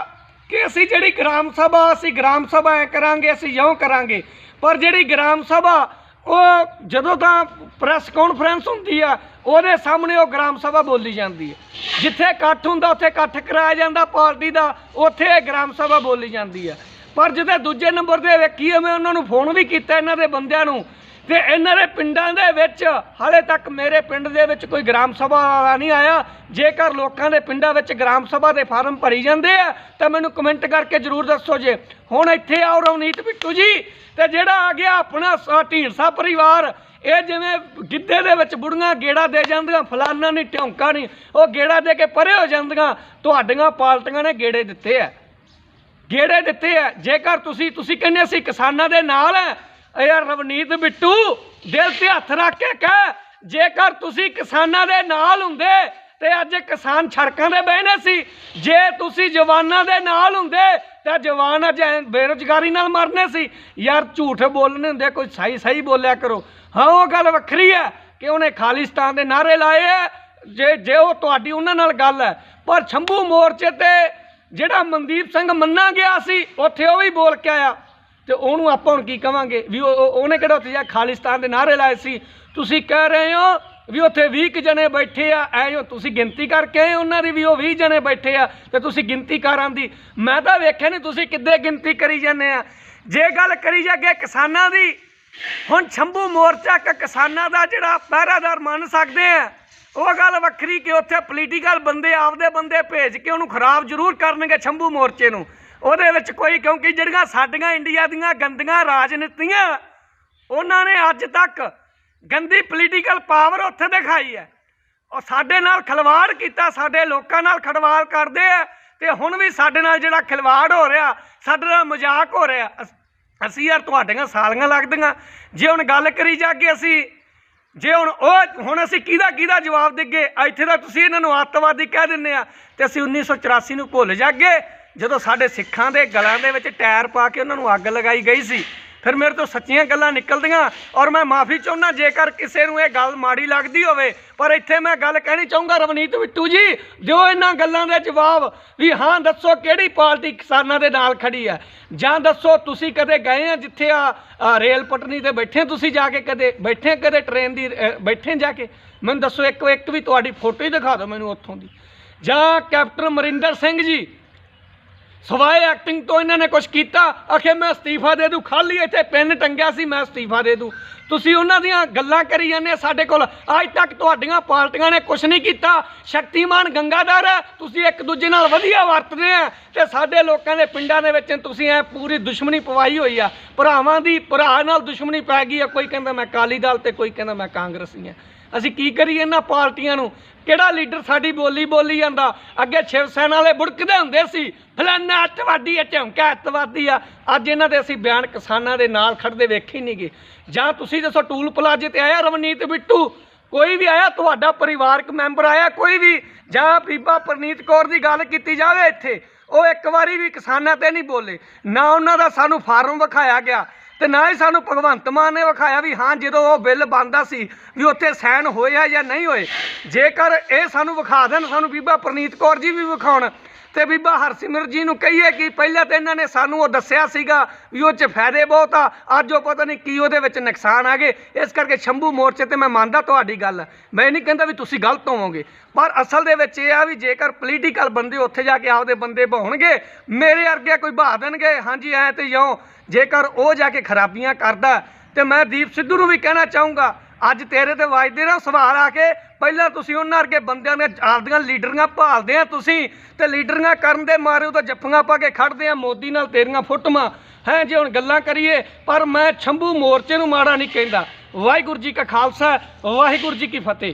ਕਿ ਅਸੀਂ ਜਿਹੜੀ ਗ੍ਰਾਮ ਸਭਾ, ਅਸੀਂ ਗ੍ਰਾਮ ਸਭਾ ਐ ਕਰਾਂਗੇ, ਅਸੀਂ ਇਉਂ ਕਰਾਂਗੇ। ਪਰ ਜਿਹੜੀ ਗ੍ਰਾਮ ਸਭਾ, ਉਹ ਜਦੋਂ ਤਾਂ ਪ੍ਰੈਸ ਕਾਨਫਰੰਸ ਹੁੰਦੀ ਆ ਉਹਦੇ ਸਾਹਮਣੇ ਉਹ ਗ੍ਰਾਮ ਸਭਾ ਬੋਲੀ ਜਾਂਦੀ ਹੈ। ਜਿੱਥੇ ਇਕੱਠ ਹੁੰਦਾ ਉੱਥੇ ਇਕੱਠ ਕਰਾਇਆ ਜਾਂਦਾ ਪਾਰਟੀ ਦਾ, ਉੱਥੇ ਇਹ ਗ੍ਰਾਮ ਸਭਾ ਬੋਲੀ ਜਾਂਦੀ ਹੈ। ਪਰ ਜਦੋਂ ਦੂਜੇ ਨੰਬਰ ਦੇ ਵੇਖੀਏ, ਮੈਂ ਉਹਨਾਂ ਨੂੰ ਫੋਨ ਵੀ ਕੀਤਾ ਇਹਨਾਂ ਦੇ ਬੰਦਿਆਂ ਨੂੰ, ਤੇ ਇਹਨਾਂ ਦੇ ਪਿੰਡਾਂ ਦੇ ਵਿੱਚ ਹਾਲੇ ਤੱਕ ਮੇਰੇ ਪਿੰਡ ਦੇ ਵਿੱਚ ਕੋਈ ਗ੍ਰਾਮ ਸਭਾ ਵਾਲਾ ਨਹੀਂ ਆਇਆ। ਜੇਕਰ ਲੋਕਾਂ ਦੇ ਪਿੰਡਾਂ ਵਿੱਚ ਗ੍ਰਾਮ ਸਭਾ ਦੇ ਫਾਰਮ ਭਰੀ ਜਾਂਦੇ ਆ ਤਾਂ ਮੈਨੂੰ ਕਮੈਂਟ ਕਰਕੇ ਜ਼ਰੂਰ ਦੱਸੋ ਜੇ। ਹੁਣ ਇੱਥੇ ਆਓ ਰਵਨੀਤ ਬਿੱਟੂ ਜੀ, ਤੇ ਜਿਹੜਾ ਆ ਗਿਆ ਆਪਣਾ ਢੀਂਡਸਾ ਪਰਿਵਾਰ, ਇਹ ਜਿਵੇਂ ਗਿੱਧੇ ਦੇ ਵਿੱਚ ਬੁੜੀਆਂ ਗੇੜਾ ਦੇ ਜਾਂਦੀਆਂ, ਫਲਾਨਾ ਨਹੀਂ ਢੌਂਕਾ ਨਹੀਂ, ਉਹ ਗੇੜਾ ਦੇ ਕੇ ਪਰੇ ਹੋ ਜਾਂਦੀਆਂ। ਤੁਹਾਡੀਆਂ ਪਾਰਟੀਆਂ ਨੇ ਗੇੜੇ ਦਿੱਤੇ ਆ, ਗੇੜੇ ਦਿੱਤੇ ਆ। ਜੇਕਰ ਤੁਸੀਂ ਕਹਿੰਦੇ ਅਸੀਂ ਕਿਸਾਨਾਂ ਦੇ ਨਾਲ ਹੈ, ਯਾਰ ਰਵਨੀਤ ਬਿੱਟੂ ਦਿਲ ਤੇ ਹੱਥ ਰੱਖ ਕੇ ਕਹਿ, ਜੇਕਰ ਤੁਸੀਂ ਕਿਸਾਨਾਂ ਦੇ ਨਾਲ ਹੁੰਦੇ ਤੇ ਅੱਜ ਕਿਸਾਨ ਸੜਕਾਂ ਤੇ ਬਹਿਨੇ ਸੀ। ਜੇ ਤੁਸੀਂ ਜਵਾਨਾਂ ਦੇ ਨਾਲ ਹੁੰਦੇ ਤਾਂ ਜਵਾਨ ਅੱਜ ਬੇਰੁਜ਼ਗਾਰੀ ਨਾਲ ਮਰਨੇ ਸੀ। ਯਾਰ ਝੂਠ ਬੋਲਣੇ ਹੁੰਦੇ, ਕੋਈ ਸਹੀ ਬੋਲਿਆ ਕਰੋ। ਹਾਂ, ਉਹ ਗੱਲ ਵੱਖਰੀ ਹੈ ਕਿ ਉਹਨੇ ਖਾਲਿਸਤਾਨ ਦੇ ਨਾਅਰੇ ਲਾਏ ਆ, ਜੇ ਉਹ ਤੁਹਾਡੀ ਉਹਨਾਂ ਨਾਲ ਗੱਲ ਹੈ। ਪਰ ਸ਼ੰਭੂ ਮੋਰਚੇ ਤੇ ਜਿਹੜਾ ਮਨਦੀਪ ਸਿੰਘ ਮੰਨਾ ਗਿਆ ਸੀ, ਉੱਥੇ ਉਹ ਵੀ ਬੋਲ ਕੇ ਆਇਆ, ਤੇ ਉਹਨੂੰ ਆਪਾਂ ਹੁਣ ਕੀ ਕਵਾਂਗੇ ਵੀ ਉਹਨੇ ਕਿਹੜਾ ਉੱਥੇ ਜਾ ਖਾਲਿਸਤਾਨ ਦੇ ਨਾਅਰੇ ਲਾਏ ਸੀ। ਤੁਸੀਂ ਕਹਿ ਰਹੇ ਹੋ ਵੀ ਉੱਥੇ 20 ਜਣੇ ਬੈਠੇ ਆ, ਐ ਤੁਸੀਂ ਗਿਣਤੀ ਕਰਕੇ ਆਏ ਉਹਨਾਂ ਦੀ ਵੀ ਉਹ 20 ਜਣੇ ਬੈਠੇ ਆ, ਤੇ ਤੁਸੀਂ ਗਿਣਤੀ ਕਰਾਂ ਦੀ ਮੈਂ ਤਾਂ ਵੇਖਿਆ ਨਹੀਂ ਤੁਸੀਂ ਕਿੱਦੇ ਗਿਣਤੀ ਕਰੀ ਜਾਂਦੇ ਆ। ਜੇ ਗੱਲ ਕਰੀ ਜਾਗੇ ਕਿਸਾਨਾਂ ਦੀ, ਹੁਣ ਸ਼ੰਭੂ ਮੋਰਚਾ ਕਿਸਾਨਾਂ ਦਾ ਜਿਹੜਾ ਪਹਿਰਾਦਾਰ ਮੰਨ ਸਕਦੇ ਆ, ਉਹ ਗੱਲ ਵੱਖਰੀ ਕਿ ਉੱਥੇ ਪੋਲੀਟੀਕਲ ਬੰਦੇ ਆਪਦੇ ਬੰਦੇ ਭੇਜ ਕੇ ਉਹਨੂੰ ਖਰਾਬ ਜ਼ਰੂਰ ਕਰਨਗੇ ਸ਼ੰਭੂ ਮੋਰਚੇ ਨੂੰ। ਉਹਦੇ ਵਿੱਚ ਕੋਈ, ਕਿਉਂਕਿ ਜਿਹੜੀਆਂ ਸਾਡੀਆਂ ਇੰਡੀਆ ਦੀਆਂ ਗੰਦੀਆਂ ਰਾਜਨੀਤੀਆਂ ਉਹਨਾਂ ਨੇ ਅੱਜ ਤੱਕ ਗੰਦੀ ਪੋਲੀਟੀਕਲ ਪਾਵਰ ਉੱਥੇ ਦਿਖਾਈ ਹੈ। ਉਹ ਸਾਡੇ ਨਾਲ ਖਿਲਵਾੜ ਕੀਤਾ, ਸਾਡੇ ਲੋਕਾਂ ਨਾਲ ਖਿਲਵਾੜ ਕਰਦੇ ਆ, ਤੇ ਹੁਣ ਵੀ ਸਾਡੇ ਨਾਲ ਜਿਹੜਾ ਖਿਲਵਾੜ ਹੋ ਰਿਹਾ, ਸਾਡੇ ਨਾਲ ਮਜ਼ਾਕ ਹੋ ਰਿਹਾ। ਅਸੀਂ ਯਾਰ ਤੁਹਾਡੀਆਂ ਸਾਲੀਆਂ ਲੱਗਦੀਆਂ। ਜੇ ਹੁਣ ਗੱਲ ਕਰੀ ਜਾਗੇ ਅਸੀਂ, ਜੇ ਹੁਣ ਅਸੀਂ ਕਿਹਦਾ ਜਵਾਬ ਦੇਗੇ? ਇੱਥੇ ਤਾਂ ਤੁਸੀਂ ਇਹਨਾਂ ਨੂੰ ਅੱਤਵਾਦੀ ਕਹਿ ਦਿੰਦੇ ਆ, ਤੇ ਅਸੀਂ 1984 ਨੂੰ ਭੁੱਲ ਜਾਗੇ ਜਦੋਂ ਸਾਡੇ ਸਿੱਖਾਂ ਦੇ ਗਲਾਂ ਦੇ ਵਿੱਚ ਟਾਇਰ ਪਾ ਕੇ ਉਹਨਾਂ ਨੂੰ ਅੱਗ ਲਗਾਈ ਗਈ ਸੀ। ਫਿਰ ਮੇਰੇ ਤੋਂ ਸੱਚੀਆਂ ਗੱਲਾਂ ਨਿਕਲਦੀਆਂ, ਔਰ ਮੈਂ ਮਾਫੀ ਚਾਹੁੰਦਾ ਜੇਕਰ ਕਿਸੇ ਨੂੰ ਇਹ ਗੱਲ ਮਾੜੀ ਲੱਗਦੀ ਹੋਵੇ। ਪਰ ਇੱਥੇ ਮੈਂ ਗੱਲ ਕਹਿਣੀ ਚਾਹੂੰਗਾ, ਰਵਨੀਤ ਬਿੱਟੂ ਜੀ ਦਿਓ ਇਹਨਾਂ ਗੱਲਾਂ ਦੇ ਜਵਾਬ ਵੀ ਹਾਂ ਦੱਸੋ ਕਿਹੜੀ ਪਾਰਟੀ ਕਿਸਾਨਾਂ ਦੇ ਨਾਲ ਖੜੀ ਹੈ, ਜਾਂ ਦੱਸੋ ਤੁਸੀਂ ਕਦੇ ਗਏ ਆ ਜਿੱਥੇ ਆ ਰੇਲ ਪਟੜੀ ਤੇ ਬੈਠੇ ਤੁਸੀਂ ਜਾ ਕੇ, ਕਦੇ ਬੈਠੇ, ਕਦੇ ਟ੍ਰੇਨ ਦੀ ਬੈਠੇ ਜਾ ਕੇ? ਮੈਨੂੰ ਦੱਸੋ, ਇੱਕ ਵੀ ਤੁਹਾਡੀ ਫੋਟੋ ਹੀ ਦਿਖਾ ਦਿਓ ਮੈਨੂੰ ਉੱਥੋਂ ਦੀ। ਜਾਂ ਕੈਪਟਨ ਅਮਰਿੰਦਰ ਸਿੰਘ ਜੀ, ਸਵਾਏ ਐਕਟਿੰਗ ਤੋਂ ਇਹਨਾਂ ਨੇ ਕੁਛ ਕੀਤਾ, ਆਖੇ ਮੈਂ ਅਸਤੀਫਾ ਦੇ ਦੂੰ, ਖਾਲੀ ਇੱਥੇ ਪੈਨ ਟੰਗਿਆ ਸੀ ਮੈਂ ਅਸਤੀਫਾ ਦੇ ਦੂੰ। ਤੁਸੀਂ ਉਹਨਾਂ ਦੀਆਂ ਗੱਲਾਂ ਕਰੀ ਜਾਂਦੇ। ਸਾਡੇ ਕੋਲ ਅੱਜ ਤੱਕ ਤੁਹਾਡੀਆਂ ਪਾਰਟੀਆਂ ਨੇ ਕੁਛ ਨਹੀਂ ਕੀਤਾ। ਸ਼ਕਤੀਮਾਨ ਗੰਗਾਧਰ ਹੈ, ਤੁਸੀਂ ਇੱਕ ਦੂਜੇ ਨਾਲ ਵਧੀਆ ਵਰਤਦੇ ਆ, ਤੇ ਸਾਡੇ ਲੋਕਾਂ ਦੇ ਪਿੰਡਾਂ ਦੇ ਵਿੱਚ ਤੁਸੀਂ ਐ ਪੂਰੀ ਦੁਸ਼ਮਣੀ ਪਵਾਈ ਹੋਈ ਆ। ਭਰਾਵਾਂ ਦੀ ਭਰਾ ਨਾਲ ਦੁਸ਼ਮਣੀ ਪੈ ਗਈ ਆ। ਕੋਈ ਕਹਿੰਦਾ ਮੈਂ ਅਕਾਲੀ ਦਲ ਤੇ ਕੋਈ ਕਹਿੰਦਾ ਮੈਂ ਕਾਂਗਰਸੀ ਆ। ਅਸੀਂ ਕੀ ਕਰੀਏ ਇਹਨਾਂ ਪਾਰਟੀਆਂ ਨੂੰ? ਕਿਹੜਾ ਲੀਡਰ ਸਾਡੀ ਬੋਲੀ ਜਾਂਦਾ? ਅੱਗੇ ਸ਼ਿਵ ਸੈਨਾ ਵਾਲੇ ਬੁੜਕਦੇ ਹੁੰਦੇ ਸੀ, ਫਲਾਨਾ ਅੱਤਵਾਦੀ ਆ, ਝਮਕਾ ਅੱਤਵਾਦੀ ਆ। ਅੱਜ ਇਹਨਾਂ ਦੇ ਅਸੀਂ ਬਿਆਨ ਕਿਸਾਨਾਂ ਦੇ ਨਾਲ ਖੜਦੇ ਵੇਖੇ ਨਹੀਂ ਗਏ। ਜਾਂ ਤੁਸੀਂ ਦੱਸੋ ਟੂਲ ਪਲਾਜ਼ੇ ਤੇ ਆਇਆ ਰਵਨੀਤ ਬਿੱਟੂ? ਕੋਈ ਵੀ ਆਇਆ? ਤੁਹਾਡਾ ਪਰਿਵਾਰਕ ਮੈਂਬਰ ਆਇਆ ਕੋਈ ਵੀ? ਜਾਂ ਬੀਬਾ ਪ੍ਰਨੀਤ ਕੌਰ ਦੀ ਗੱਲ ਕੀਤੀ ਜਾਵੇ ਇੱਥੇ, ਉਹ ਇੱਕ ਵਾਰੀ ਵੀ ਕਿਸਾਨਾਂ ਤੇ ਨਹੀਂ ਬੋਲੇ। ਨਾ ਉਹਨਾਂ ਦਾ ਸਾਨੂੰ ਫਾਰਮ ਵਿਖਾਇਆ ਗਿਆ, ਤੇ ਨਾ ਹੀ ਸਾਨੂੰ ਭਗਵੰਤ ਮਾਨ ਨੇ ਵਿਖਾਇਆ ਵੀ ਹਾਂ ਜਦੋਂ ਉਹ ਬਿੱਲ ਬਣਦਾ ਸੀ ਵੀ ਉੱਥੇ ਸਾਈਨ ਹੋਏ ਆ ਜਾਂ ਨਹੀਂ ਹੋਏ। ਜੇਕਰ ਇਹ ਸਾਨੂੰ ਵਿਖਾ ਦੇਣ, ਸਾਨੂੰ ਬੀਬਾ ਪ੍ਰਨੀਤ ਕੌਰ ਜੀ ਵੀ ਵਿਖਾਉਣ, ਤੇ ਬੀਬਾ ਹਰਸਿਮਰਤ ਜੀ ਨੂੰ ਕਹੀਏ ਕਿ ਪਹਿਲਾਂ ਤਾਂ ਇਹਨਾਂ ਨੇ ਸਾਨੂੰ ਉਹ ਦੱਸਿਆ ਸੀਗਾ ਵੀ ਉਹ 'ਚ ਫਾਇਦੇ ਬਹੁਤ ਆ, ਅੱਜ ਉਹ ਪਤਾ ਨਹੀਂ ਕੀ ਉਹਦੇ ਵਿੱਚ ਨੁਕਸਾਨ ਆ ਗਏ। ਇਸ ਕਰਕੇ ਸ਼ੰਭੂ ਮੋਰਚੇ ਤੇ ਮੈਂ ਮੰਨਦਾ ਤੁਹਾਡੀ ਗੱਲ, ਮੈਂ ਨਹੀਂ ਕਹਿੰਦਾ ਵੀ ਤੁਸੀਂ ਗਲਤ ਹੋਵੋਗੇ, ਪਰ ਅਸਲ ਦੇ ਵਿੱਚ ਇਹ ਆ ਵੀ ਜੇਕਰ ਪੋਲੀਟੀਕਲ ਬੰਦੇ ਉੱਥੇ ਜਾ ਕੇ ਆਪਦੇ ਬੰਦੇ ਬਹਾਉਣਗੇ, ਮੇਰੇ ਅੱਗੇ ਕੋਈ ਬਹਾ ਦੇਣਗੇ ਹਾਂਜੀ ਐ ਤੇ ਜਿਉਂ, ਜੇਕਰ ਉਹ ਜਾ ਕੇ ਖਰਾਬੀਆਂ ਕਰਦਾ। ਤੇ ਮੈਂ ਦੀਪ ਸਿੱਧੂ ਨੂੰ ਵੀ ਕਹਿਣਾ ਚਾਹੂੰਗਾ, ਅੱਜ ਤੇਰੇ ਤੇ ਵੱਜਦੇ ਨਾ ਸਵਾਲ ਆ ਕੇ, ਪਹਿਲਾਂ ਤੁਸੀਂ ਉਹਨਾਂ ਵਰਗੇ ਬੰਦਿਆਂ ਨੇ ਆਪਦੀਆਂ ਲੀਡਰੀਆਂ ਭਾਲਦੇ ਆ ਤੁਸੀਂ, ਤੇ ਲੀਡਰੀਆਂ ਕਰਨ ਦੇ ਮਾਰੇ ਉਹ ਤਾਂ ਜੱਫੀਆਂ ਪਾ ਕੇ ਖੜਦੇ ਆ ਮੋਦੀ ਨਾਲ ਤੇਰੀਆਂ ਫੋਟੋਆਂ ਹੈ। ਜੇ ਹੁਣ ਗੱਲਾਂ ਕਰੀਏ, ਪਰ ਮੈਂ ਸ਼ੰਭੂ ਮੋਰਚੇ ਨੂੰ ਮਾੜਾ ਨਹੀਂ ਕਹਿੰਦਾ। ਵਾਹਿਗੁਰੂ ਜੀ ਕਾ ਖਾਲਸਾ, ਵਾਹਿਗੁਰੂ ਜੀ ਕੀ ਫਤਿਹ।